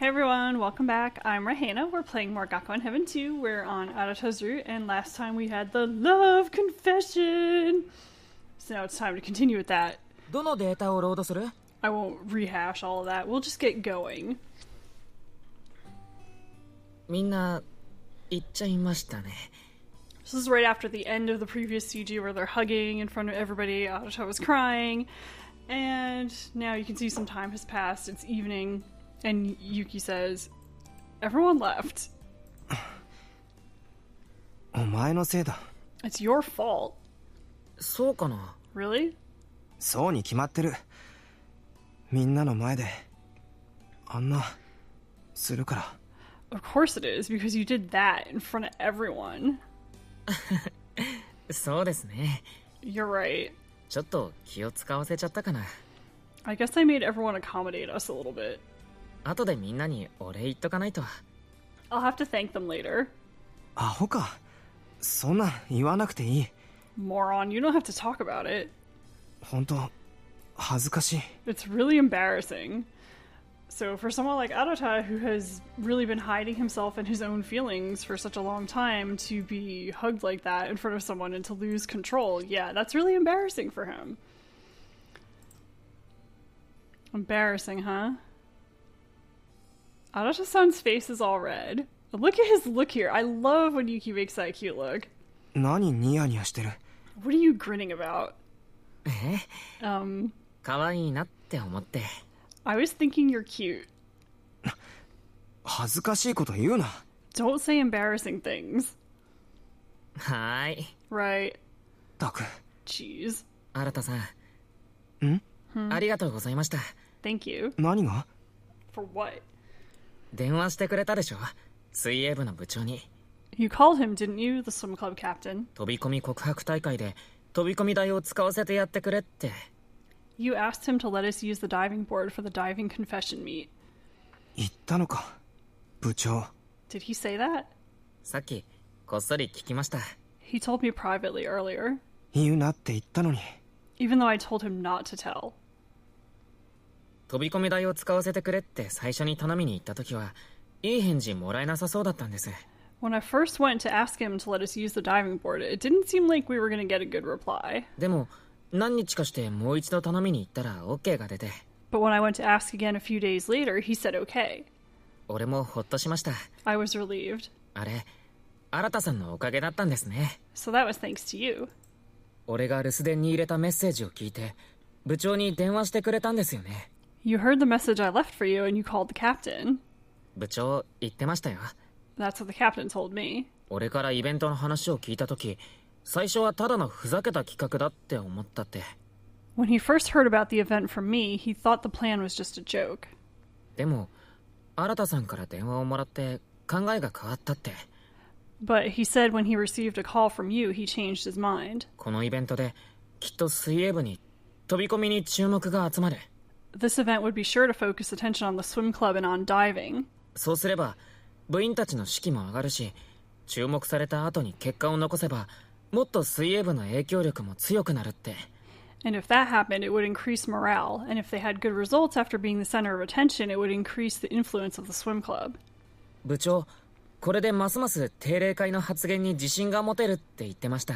Hey everyone, welcome back. I'm Rahena. We're playing more Gakuen Heaven 2. We're on Arata's route, and last time we had the love confession. So now it's time to continue with that. どのデータをロードする? I won't rehash all of that. We'll just get going. みんな行っちゃいましたね。 This is right after the end of the previous CG where they're hugging in front of everybody. Arata was crying. And now you can see some time has passed. It's evening. And Yuki says, everyone left. お前のせいだ。 It's your fault. そうかな? Really? そうに決まってる。みんなの前であんなするから。 Of course it is, because you did that in front of everyone. そうですね。 You're right. ちょっと気を使わせちゃったかな。 I guess I made everyone accommodate us a little bit. 後でみんなにお礼言っとかないと。 I'll have to thank them later. アホか。そんな言わなくていい。 Moron, you don't have to talk about it. 本当恥ずかしい。 It's really embarrassing. So for someone like Arata, who has really been hiding himself and his own feelings for such a long time, to be hugged like that in front of someone and to lose control, yeah, that's really embarrassing for him. Embarrassing, huh? Arata-san's face is all red. Look at his look here. I love when Yuki makes that cute look. 何ニヤニヤしてる? What are you grinning about? 可愛いなって思って。 I was thinking you're cute. 恥ずかしいこと言うな。 Don't say embarrassing things. はーい。 Right. たく。 Jeez. 新田さん。ん? ありがとうございました。 Thank you. 何が? For what? 電話してくれたでしょ? 水泳部の部長に。 You called him, didn't you? The swim club captain. 飛び込み告白大会で飛び込み台を使わせてやってくれって。 You asked him to let us use the diving board for the diving confession meet. 言ったのか、部長。 Did he say that? さっきこっそり聞きました。 He told me privately earlier. 言うなって言ったのに。 Even though I told him not to tell. 飛び込み台を使わせてくれって最初に頼みに行った時はいい返事もらえなさそうだったんです。 When I first went to ask him to let us use the diving board, it didn't seem like we were going to get a good reply. でも何日かしてもう一度頼みに行ったら OK が出て。 But when I went to ask again a few days later, he said okay. 俺もほっとしました。 I was relieved. あれ、新さんのおかげだったんですね。 So that was thanks to you. 俺が留守電に入れたメッセージを聞いて部長に電話してくれたんですよね。 You heard the message I left for you and you called the captain. 部長言ってましたよ。 That's what the captain told me. 俺からイベントの話を聞いた時、最初はただのふざけた企画だって思ったって。 When he first heard about the event from me, he thought the plan was just a joke. でも新さんから電話をもらって考えが変わったって。 But he said when he received a call from you, he changed his mind. このイベントできっと水泳部に飛び込みに注目が集まる。 This event would be sure to focus attention on the swim club and on diving. そうすれば部員たちの士気も上がるし、注目された後に結果を残せばもっと水泳部の影響力も強くなるって。 And if that happened, it would increase morale. And if they had good results after being the center of attention, it would increase the influence of the swim club. 部長、これでますます定例会の発言に自信が持てるって言ってました。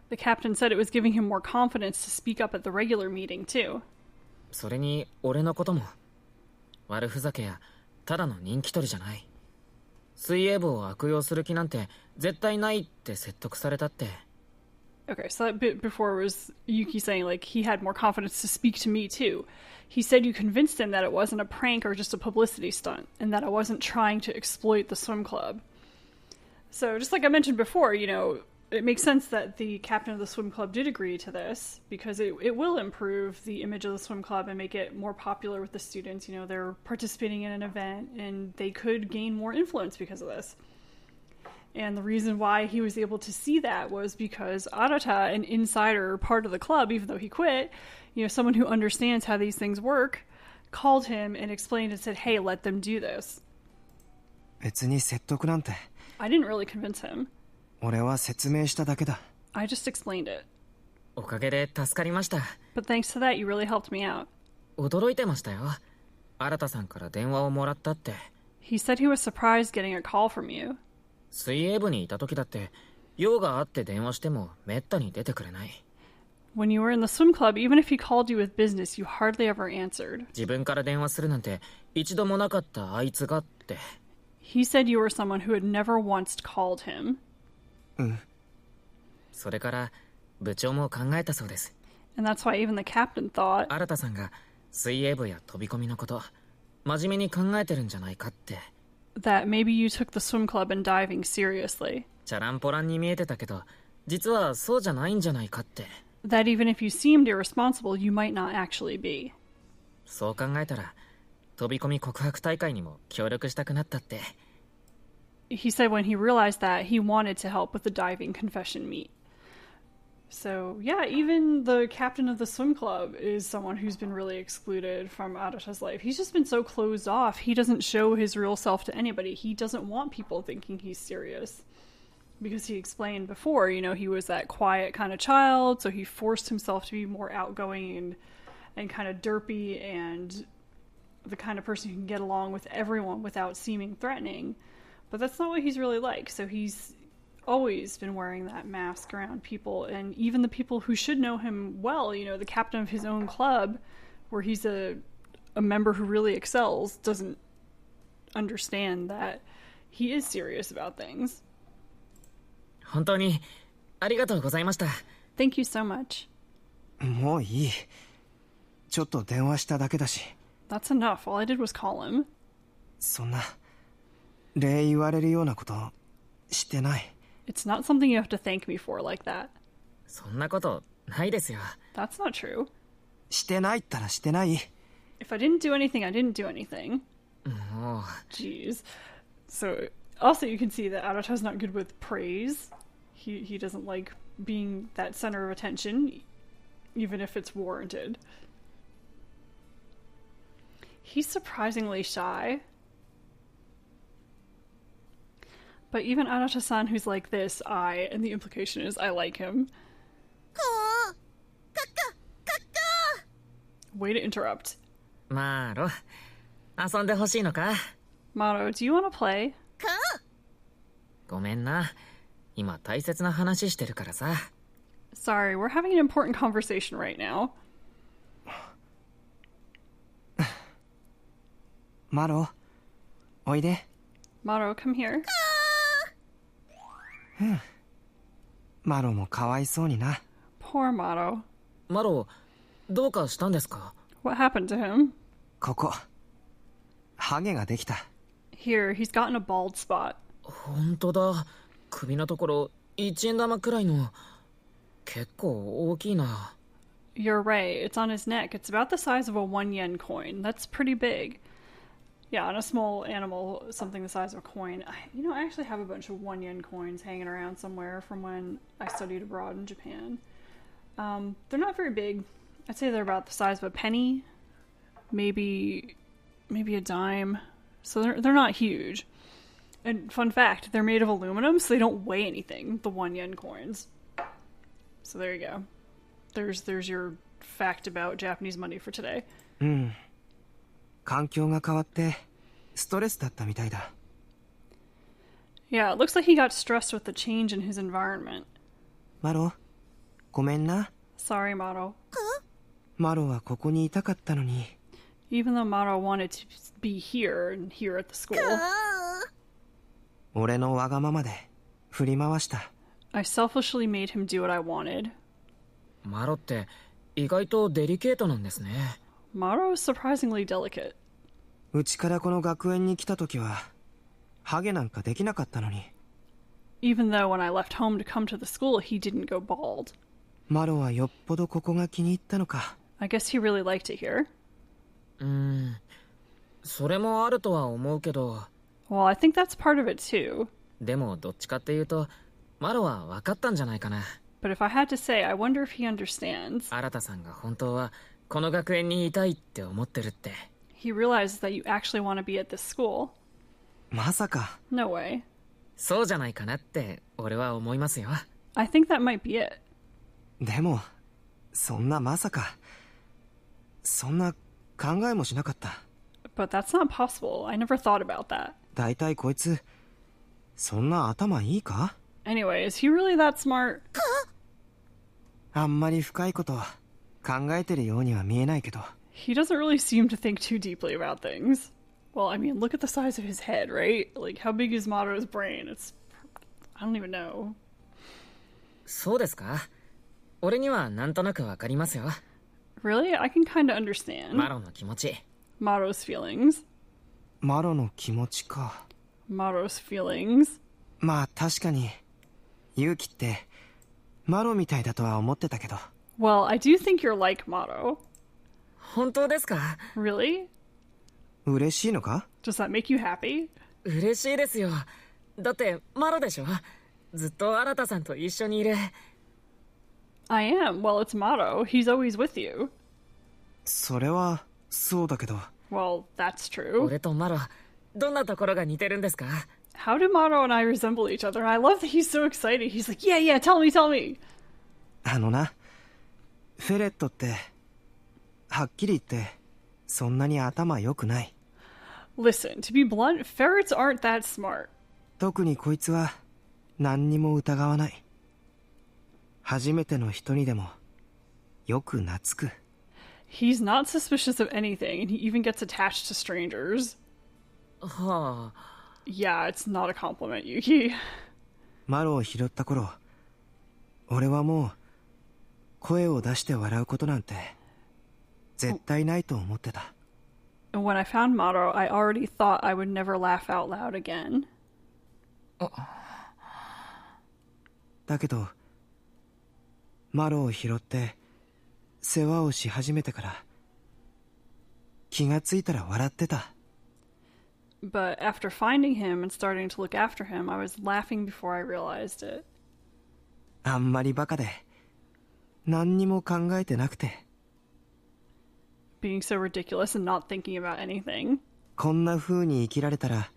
The captain said it was giving him more confidence to speak up at the regular meeting, too. それに俺のことも悪ふざけやただの人気取りじゃない。水泳部を悪用する気なんて絶対ないって説得されたって。 Okay, so that bit before was Yuki saying, like, he had more confidence to speak to me, too. He said you convinced him that it wasn't a prank or just a publicity stunt, and that I wasn't trying to exploit the swim club. So, just like I mentioned before, you know, it makes sense that the captain of the swim club did agree to this, because it will improve the image of the swim club and make it more popular with the students. You know, they're participating in an event, and they could gain more influence because of this. And the reason why he was able to see that was because Arata, an insider part of the club, even though he quit, you know, someone who understands how these things work, called him and explained and said, hey, let them do this. 別に説得なんて。 I didn't really convince him. 俺は説明しただけだ。 I just explained it. おかげで助かりました。 But thanks to that, you really helped me out. 驚いてましたよ。新さんから電話をもらったって。He said he was surprised getting a call from you. 水泳部にいた時だって用があって電話してもめったに出てくれない。 When you were in the swim club, even if he called you with business, you hardly ever answered. 自分から電話するなんて一度もなかったあいつがって。 He said you were someone who had never once called him. それから部長も考えたそうです。 And that's why even the captain thought 新さんが水泳部や飛び込みのこと真面目に考えてるんじゃないかって。 that maybe you took the swim club and diving seriously. チャランポランに見えてたけど実はそうじゃないんじゃないかって。 That even if you seemed irresponsible, you might not actually be. そう考えたら飛び込み告白大会にも協力したくなったって。 He said when he realized that, he wanted to help with the diving confession meet. So, yeah, even the captain of the swim club is someone who's been really excluded from Arata's life. He's just been so closed off. He doesn't show his real self to anybody. He doesn't want people thinking he's serious. Because he explained before, you know, he was that quiet kind of child, so he forced himself to be more outgoing and kind of derpy and the kind of person who can get along with everyone without seeming threatening. But that's not what he's really like, so he's always been wearing that mask around people, and even the people who should know him well, you know, the captain of his own club, where he's a member who really excels, doesn't understand that he is serious about things. 本当にありがとうございました。 Thank you so much. もういい。ちょっと電話しただけだし。 That's enough. All I did was call him. そんな礼言われるようなことしてない。 It's not something you have to thank me for like that. そんなことないですよ。 That's not true. してないったらしてない。 If I didn't do anything, I didn't do anything. もう Jeez. So, also you can see that Arata's not good with praise. He doesn't like being that center of attention, even if it's warranted. He's surprisingly shy. But even Arata-san, who's like this, and the implication is I like him. Way to interrupt. マロ遊んでほしいのか。 Maro, do you want to play? ごめんな今大切な話してるからさ。 Sorry, we're having an important conversation right now. マロ、おいで。 Maro, come here. マロもかわいそうにな。 Poor Maro. マロどうかしたんですか。 What happened to him? ここ、ハゲができた。 Here, he's gotten a bald spot. 本当だ首のところ1円玉くらいの結構大きいな。 You're right, it's on his neck. It's about the size of a 1 yen coin. That's pretty big. Yeah, on a small animal, something the size of a coin. I actually have a bunch of 1 yen coins hanging around somewhere from when I studied abroad in Japan. They're not very big. I'd say they're about the size of a penny, maybe a dime. So they're not huge. And fun fact, they're made of aluminum, so they don't weigh anything, the 1 yen coins. So there you go. There's your fact about Japanese money for today. 環境が変わってストレスだったみたいだ。 Yeah, it looks like he got stressed with the change in his environment. マロ、ごめんな。 Sorry, Maro. マロはここにいたかったのに。 Even though Maro wanted to be here and here at the school, 俺のわがままで振り回した。 I selfishly made him do what I wanted. マロって意外とデリケートなんですね。 Maro is surprisingly delicate. うちからこの学園に来た時はハゲなんかできなかったのに。 Even though when I left home to come to the school, he didn't go bald. マロはよっぽどここが気に入ったのか。 I guess he really liked it here. それもあるとは思うけど。 Well, I think that's part of it too. でもどっちかっていうとマロは分かったんじゃないかな。 But if I had to say, I wonder if he understands. 新さんが本当はこの学園にいたいって思ってるって。 He realizes that you actually want to be at this school. まさか。 No way. そうじゃないかなって俺は思いますよ。 I think that might be it. でもそんなまさかそんな考えもしなかった。But that's not possible. I never thought about that. だいたいこいつそんな頭いいか？ Anyway, is he really that smart? あんまり深いこと考えてるようには見えないけど。 He doesn't really seem to think too deeply about things. Well, I mean, look at the size of his head, right? Like, how big is Maro's brain? I don't even know. そうですか？俺にはなんとなくわかりますよ。 Really? I can kind of understand マロの気持ち。 Maro's feelings. マロの気持ちか。 Maro's feelings. まあ確かに勇気ってマロみたいだとは思ってたけど。 Well, I do think you're like Maro. 本当ですか？ Really? 嬉しいのか？ Does that make you happy? 嬉しいですよ。だってマロでしょ？ずっと新さんと一緒にいる。 I am. Well, it's Maro. He's always with you. それはそうだけど。 Well, that's true. 俺とマロ、どんなところが似てるんですか？ How do Maro and I resemble each other? And I love that he's so excited. He's like, yeah, tell me. あのな、フェレットってはっきり言ってそんなに頭良くない。 Listen, to be blunt, ferrets aren't that smart. 特にこいつは何にも疑わない。初めての人にでもよく懐く。 He's not suspicious of anything, and he even gets attached to strangers. はあ。 Yeah, it's not a compliment, Yuki. マロを拾った頃、俺はもう声を出して笑うことなんて絶対ないと思ってた。 And when I found Maro, I already thought I would never laugh out loud again. だけどマロを拾って世話をし始めてから気がついたら笑ってた。 But after finding him and starting to look after him, I was laughing before I realized it. あんまりバカで何にも考えてなくて。 Being so ridiculous and not thinking about anything. こんな風に生きられたら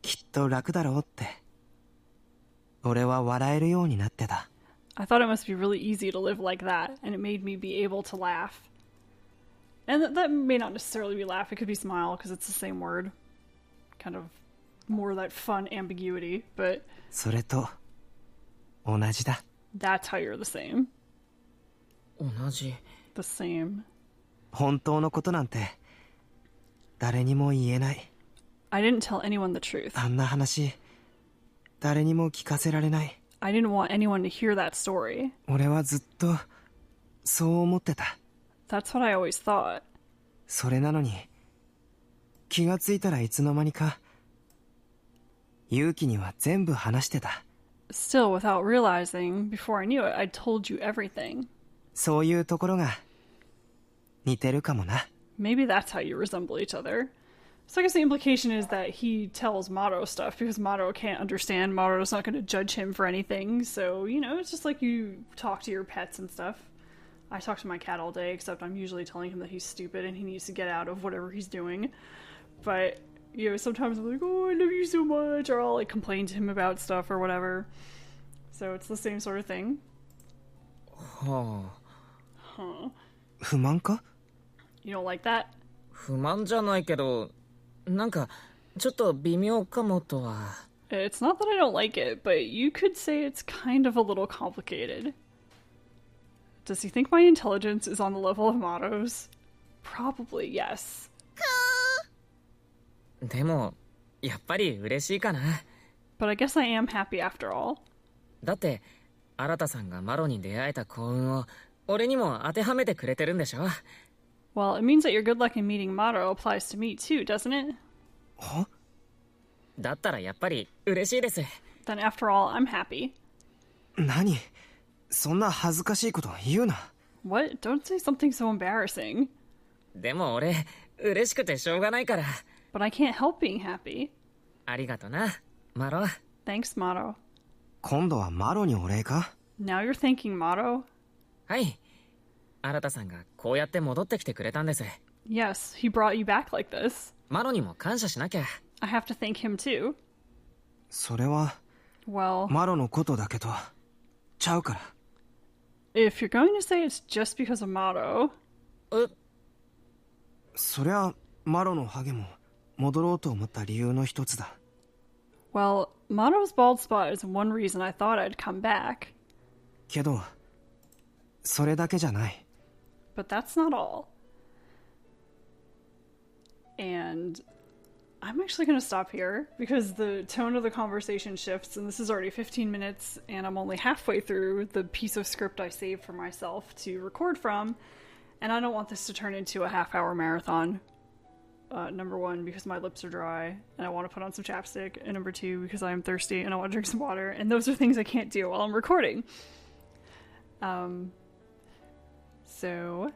きっと楽だろうって俺は笑えるようになってた。 I thought it must be really easy to live like that, and it made me be able to laugh. And that may not necessarily be laugh, it could be smile, because it's the same word. Kind of more that fun ambiguity, but それと同じだ。 that's how you're the same. 同じ。 The same. 本当のことなんて誰にも言えない。 I didn't tell anyone the truth. あんな話誰にも聞かせられない。 I didn't want anyone to hear that story. 俺はずっとそう思ってた。 That's what I always thought. それなのに気がついたらいつの間にか勇気には全部話してた。 Still, without realizing, before I knew it, I'd told you everything. そういうところが似てるかもな。 Maybe that's how you resemble each other. So I guess the implication is that he tells Maro stuff because Maro can't understand. Maro's not going to judge him for anything. So, it's just like you talk to your pets and stuff. I talk to my cat all day, except I'm usually telling him that he's stupid and he needs to get out of whatever he's doing. But, sometimes I'm like, oh, I love you so much, or I'll, complain to him about stuff or whatever. So it's the same sort of thing. はあ。 Huh. 不満か？ You don't like that? 不満じゃないけど、なんかちょっと微妙かもとは。 It's not that I don't like it, but you could say it's kind of a little complicated. Does he think my intelligence is on the level of Maro's? Probably, yes. でもやっぱり嬉しいかな。 But I guess I am happy after all. だって新さんがマロに出会えた幸運を俺にも当てはめてくれてるんでしょ。 Well, it means that your good luck in meeting Maro applies to me too, doesn't it? は？だったらやっぱり嬉しいです。 Then after all, I'm happy. 何？そんな恥ずかしいこと言うな。 What? Don't say something so embarrassing. でも俺嬉しくてしょうがないから。 But I can't help being happy. ありがとな、マロ。 Thanks, Maro. 今度はマロにお礼か？ Now you're thanking Maro? はい。新さんがこうやって戻ってきてくれたんです。 Yes, he brought you back like this. マロにも感謝しなきゃ。 I have to thank him too. それは Well, マロのことだけどちゃうから。 if you're going to say it's just because of Maro, え、そりゃマロのハゲも戻ろうと思った理由の一つだ。 Well, Maro's bald spot is one reason I thought I'd come back. けどそれだけじゃない。 But that's not all. And I'm actually going to stop here because the tone of the conversation shifts, and this is already 15 minutes, and I'm only halfway through the piece of script I saved for myself to record from, and I don't want this to turn into a half-hour marathon. Number one, because my lips are dry, and I want to put on some chapstick, and number two, because I'm thirsty and I want to drink some water, and those are things I can't do while I'm recording. So,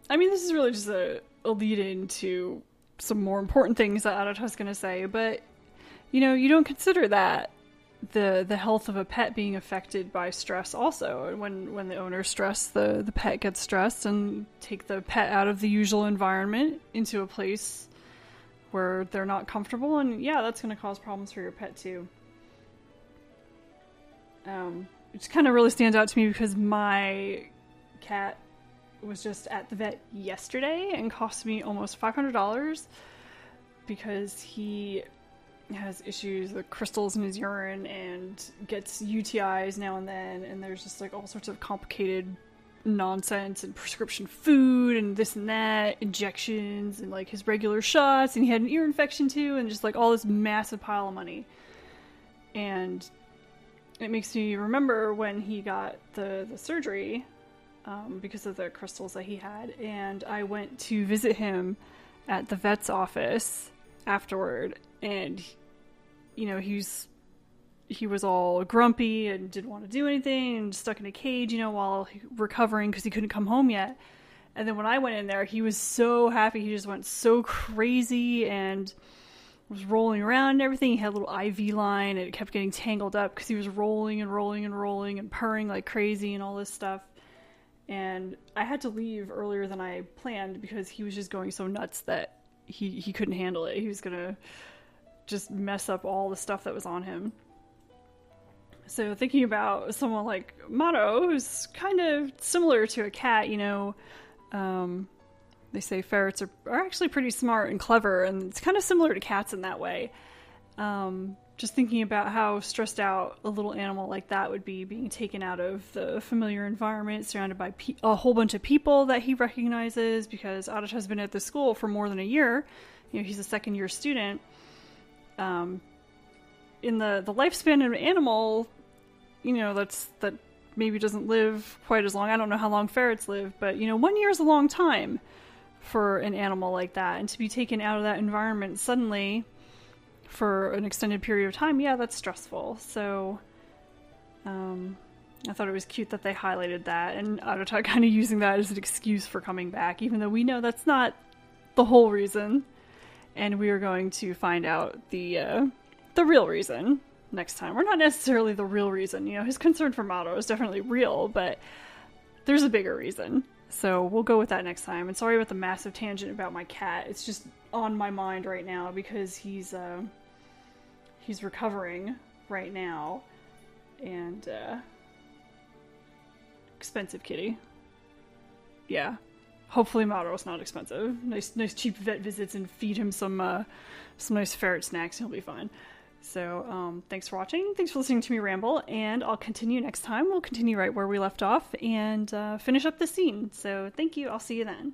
I mean, this is really just a lead-in to some more important things that Arata's going to say, but, you know, you don't consider that the health of a pet being affected by stress also. And when the owner's stressed, the pet gets stressed, and take the pet out of the usual environment into a place where they're not comfortable, and yeah, that's going to cause problems for your pet too. It just kind of really stands out to me because my cat was just at the vet yesterday and cost me almost $500 because he has issues with crystals in his urine and gets UTIs now and then, and there's just like all sorts of complicated nonsense and prescription food and this and that, injections and like his regular shots, and he had an ear infection too, and just like all this massive pile of money. And it makes me remember when he got the surgery because of the crystals that he had, and I went to visit him at the vet's office afterward, and you know, he was all grumpy and didn't want to do anything and stuck in a cage, you know, while recovering because he couldn't come home yet. And then when I went in there, he was so happy. He just went so crazy and was rolling around and everything. He had a little IV line, and it kept getting tangled up because he was rolling and rolling and rolling and purring like crazy and all this stuff. And I had to leave earlier than I planned because he was just going so nuts that he couldn't handle it. He was gonna just mess up all the stuff that was on him. So thinking about someone like Maro, who's kind of similar to a cat, you know, they say ferrets are actually pretty smart and clever, and it's kind of similar to cats in that way. Just thinking about how stressed out a little animal like that would be, being taken out of the familiar environment, surrounded by a whole bunch of people that he recognizes, because Arata has been at the school for more than a year. You know, he's a second-year student. In the lifespan of an animal, you know, that maybe doesn't live quite as long. I don't know how long ferrets live, but, you know, 1 year is a long time for an animal like that. And to be taken out of that environment suddenly for an extended period of time, yeah, that's stressful. So I thought it was cute that they highlighted that, and Arata kind of using that as an excuse for coming back, even though we know that's not the whole reason. And we are going to find out the real reason next time. Or not necessarily the real reason. You know, his concern for Maro is definitely real, but there's a bigger reason. So we'll go with that next time. And sorry about the massive tangent about my cat. It's just on my mind right now because he's recovering right now. And expensive kitty. Yeah. Hopefully Maro's not expensive. Nice cheap vet visits, and feed him some nice ferret snacks, and he'll be fine. So, thanks for watching. Thanks for listening to me ramble, and I'll continue next time. We'll continue right where we left off and finish up the scene. So, thank you. I'll see you then.